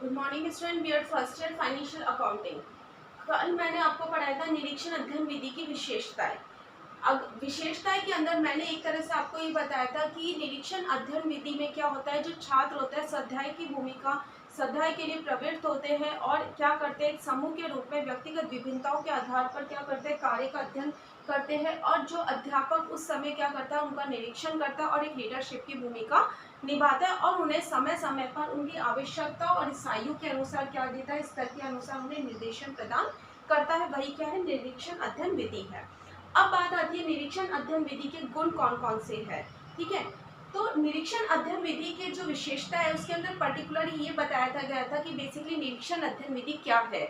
Good morning student, B Ed first year financial accounting. कल मैंने आपको पढ़ाया था निरीक्षण अध्ययन विधि की विशेषताएं। अब विशेषताएं के अंदर मैंने एक तरह से आपको ये बताया था कि निरीक्षण अध्ययन विधि में क्या होता है, जो छात्र होता है स्वाध्याय की भूमिका स्वाध्याय के लिए प्रवृत्त होते हैं और क्या करते हैं, समूह के रूप में व्यक्तिगत विभिन्नताओं के आधार पर क्या करते हैं, कार्य का अध्ययन करते हैं। और जो अध्यापक उस समय क्या करता है, उनका निरीक्षण करता है और एक लीडरशिप की भूमिका निभाता है और उन्हें समय समय पर उनकी आवश्यकता और इस आयु के अनुसार क्या देता है, स्तर के अनुसार उन्हें निर्देशन प्रदान करता है। वही क्या है, निरीक्षण अध्ययन विधि है। अब बात आती है निरीक्षण अध्ययन विधि के गुण कौन कौन से हैं। ठीक है, तो निरीक्षण अध्ययन विधि के जो विशेषता है उसके अंदर पर्टिकुलरली ये बताया गया था कि बेसिकली निरीक्षण अध्ययन विधि क्या है।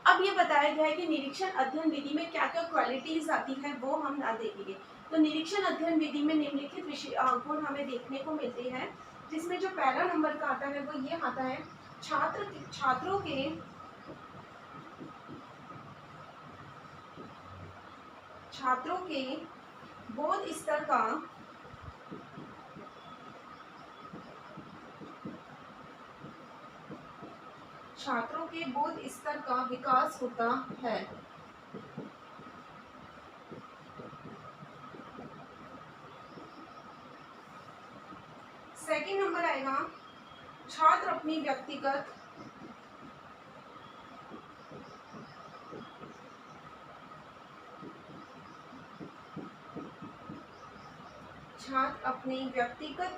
अब ये बताया गया है कि निरीक्षण अध्ययन विधि में क्या क्या क्वालिटीज आती है वो हम ना देखेंगे। तो निरीक्षण अध्ययन विधि में निम्नलिखित गुण हमें देखने को मिलते हैं, जिसमें जो पहला नंबर का आता है वो ये आता है, छात्रों के बोध स्तर का विकास होता है। सेकंड नंबर आएगा, छात्र अपनी व्यक्तिगत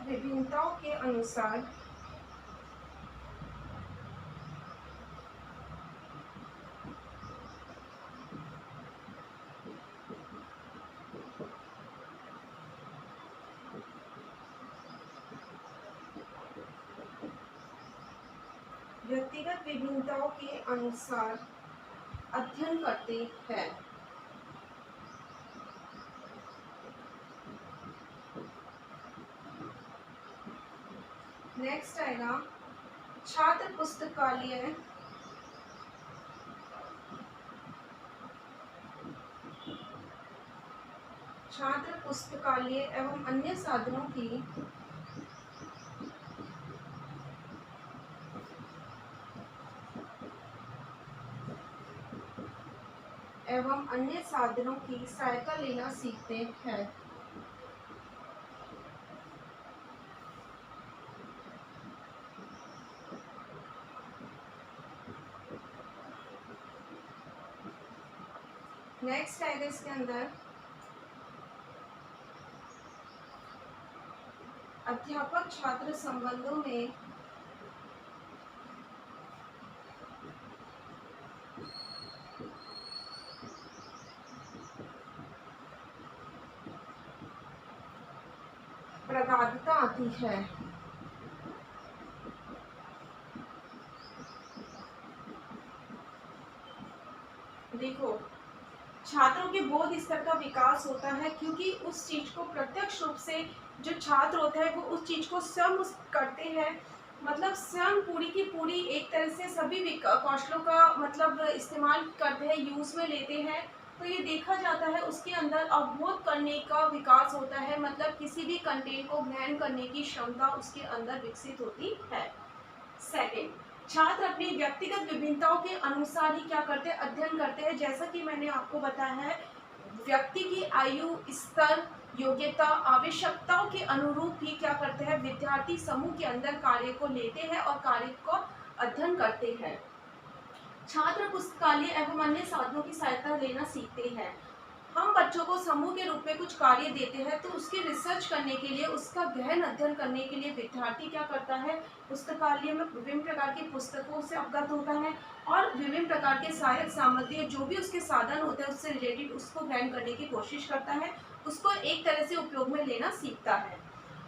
विभिन्नताओं के अनुसार अध्ययन करते हैं। नेक्स्ट आएगा, छात्र पुस्तकालय एवं अन्य साधनों की सहायता लेना सीखते हैं। नेक्स्ट आएगा इसके अंदर, अध्यापक छात्र संबंधों में प्रगाढ़ता आती है। देखो, छात्रों के बोध स्तर का विकास होता है क्योंकि उस चीज को प्रत्यक्ष रूप से जो छात्र होता है वो उस चीज को स्वयं करते हैं, मतलब स्वयं पूरी की पूरी एक तरह से सभी कौशलों का मतलब इस्तेमाल करते हैं, यूज में लेते हैं। तो ये देखा जाता है उसके अंदर अवबोध करने का विकास होता है, मतलब किसी भी कंटेंट को ग्रहण करने की क्षमता उसके अंदर विकसित होती है। सेकेंड, छात्र अपनी व्यक्तिगत विभिन्नताओं के अनुसार ही क्या करते हैं, अध्ययन करते हैं। जैसा कि मैंने आपको बताया है, व्यक्ति की आयु, स्तर, योग्यता, आवश्यकताओं के अनुरूप ही क्या करते हैं, विद्यार्थी समूह के अंदर कार्य को लेते हैं और कार्य को अध्ययन करते हैं। छात्र पुस्तकालय एवं अन्य साधनों की सहायता लेना सीखते हैं। हम बच्चों को समूह के रूप में कुछ कार्य देते हैं तो उसकी रिसर्च करने के लिए, उसका गहन अध्ययन करने के लिए विद्यार्थी क्या करता है, पुस्तकालय में विभिन्न प्रकार की पुस्तकों से अवगत होता है और विभिन्न प्रकार के सहायक सामग्री जो भी उसके साधन होते हैं उससे रिलेटेड उसको ग्रहण करने की कोशिश करता है, उसको एक तरह से उपयोग में लेना सीखता है।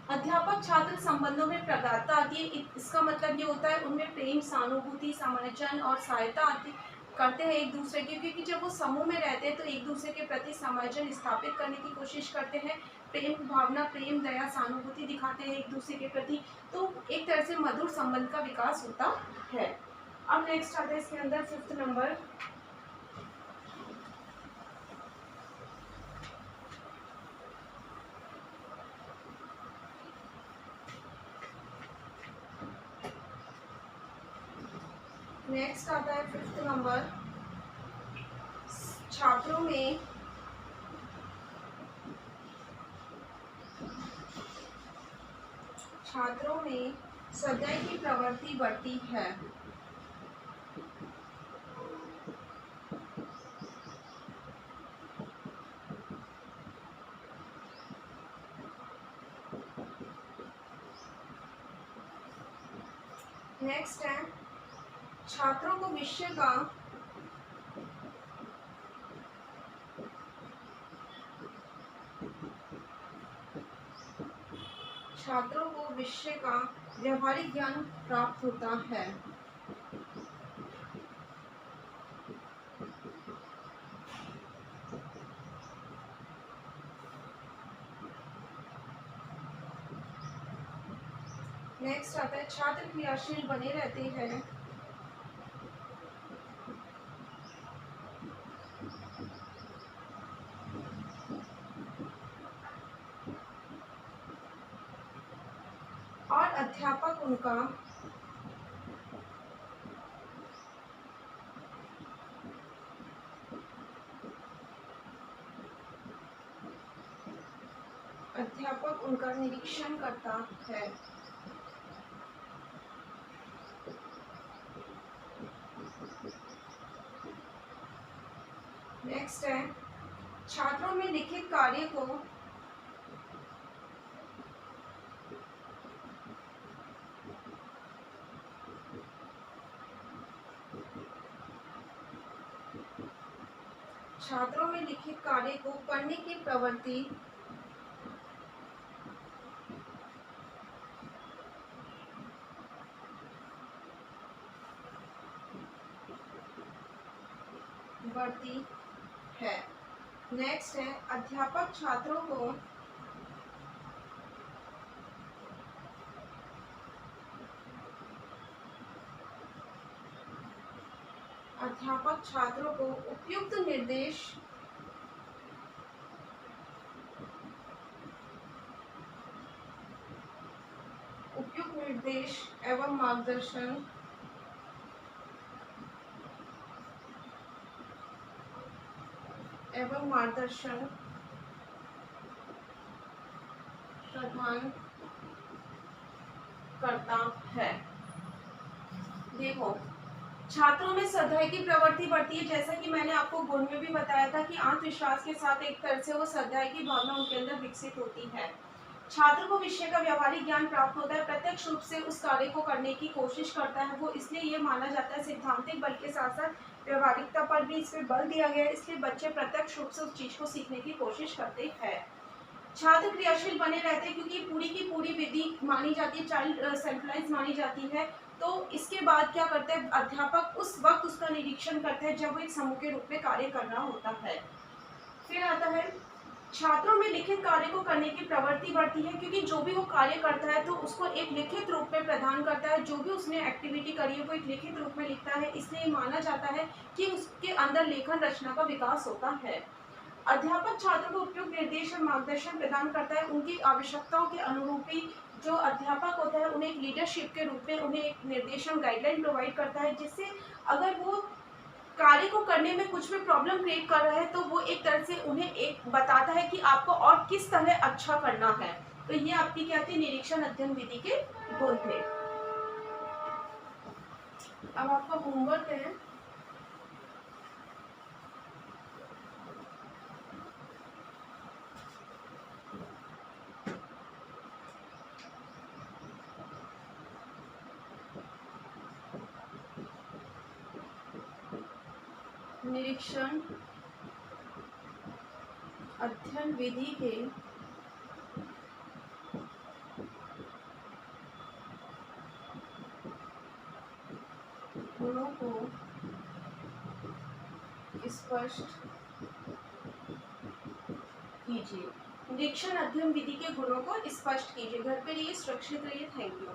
अध्यापक छात्र संबंधों में प्रगाढ़ता आती है। इसका मतलब ये होता है उनमें प्रेम, सहानुभूति, समायोजन और सहायता आती करते हैं एक दूसरे के, क्योंकि जब वो समूह में रहते हैं तो एक दूसरे के प्रति समायोजन स्थापित करने की कोशिश करते हैं, प्रेम भावना, प्रेम, दया, सहानुभूति दिखाते हैं एक दूसरे के प्रति, तो एक तरह से मधुर संबंध का विकास होता है। अब नेक्स्ट आता है इसके अंदर फिफ्थ नंबर, नेक्स्ट आता है 5th नंबर, छात्रों में स्वाध्याय की प्रवृत्ति बढ़ती है। नेक्स्ट है छात्रों को विषय का व्यवहारिक ज्ञान प्राप्त होता है। नेक्स्ट आता है छात्र क्रियाशील बने रहते हैं। और अध्यापक उनका निरीक्षण करता है। नेक्स्ट है छात्रों में लिखित कार्य को पढ़ने की प्रवृत्ति बढ़ती है। नेक्स्ट है अध्यापक छात्रों को उपयुक्त निर्देश एवं मार्गदर्शन प्रदान करता है। देखो, छात्रों में स्वाध्याय की प्रवृत्ति बढ़ती है, जैसा कि मैंने आपको गुण में भी बताया था कि आत्मविश्वास के साथ एक तरह से वो स्वाध्याय की भावना उनके अंदर विकसित होती है। छात्र को विषय का व्यवहारिक ज्ञान प्राप्त होता है, प्रत्यक्ष रूप से उस कार्य को करने की कोशिश करता है वो, इसलिए ये माना जाता है सैद्धांतिक बल के साथ साथ व्यवहारिकता पर भी इसमें बल दिया गया है, इसलिए बच्चे प्रत्यक्ष रूप से उस चीज को सीखने की कोशिश करते हैं। छात्र क्रियाशील बने रहते हैं क्योंकि पूरी की पूरी विधि मानी जाती है, चाइल्ड सेल्फलाइज मानी जाती है। तो इसके बाद क्या करते हैं अध्यापक उस वक्त उसका निरीक्षण करते हैं जब वो एक समूह के रूप में कार्य करना होता है। फिर आता है छात्रों में लिखित कार्य को करने की प्रवृत्ति बढ़ती है क्योंकि जो भी वो कार्य करता है तो उसको एक लिखित रूप में प्रदान करता है, जो भी उसने एक्टिविटी करी है वो एक लिखित रूप में लिखता है, इसलिए माना जाता है कि उसके अंदर लेखन रचना का विकास होता है। अध्यापक छात्र को उपयुक्त निर्देश और मार्गदर्शन प्रदान करता है, उनकी आवश्यकताओं के अनुरूपी जो अध्यापक होता है उन्हें एक लीडरशिप के रूप में उन्हें एक निर्देशन गाइडलाइन प्रोवाइड करता है, जिससे अगर वो कार्य को करने में कुछ भी प्रॉब्लम क्रिएट कर रहा है तो वो एक तरह से उन्हें एक बताता है कि आपको और किस तरह अच्छा करना है। तो ये आपकी क्या थी निरीक्षण अध्ययन विधि के गुण थे। अब आपका होमवर्क है निरीक्षण अध्ययन विधि के गुणों को स्पष्ट कीजिए। निरीक्षण अध्ययन विधि के गुणों को स्पष्ट कीजिए। घर पे रहिए, सुरक्षित रहिए। Thank you.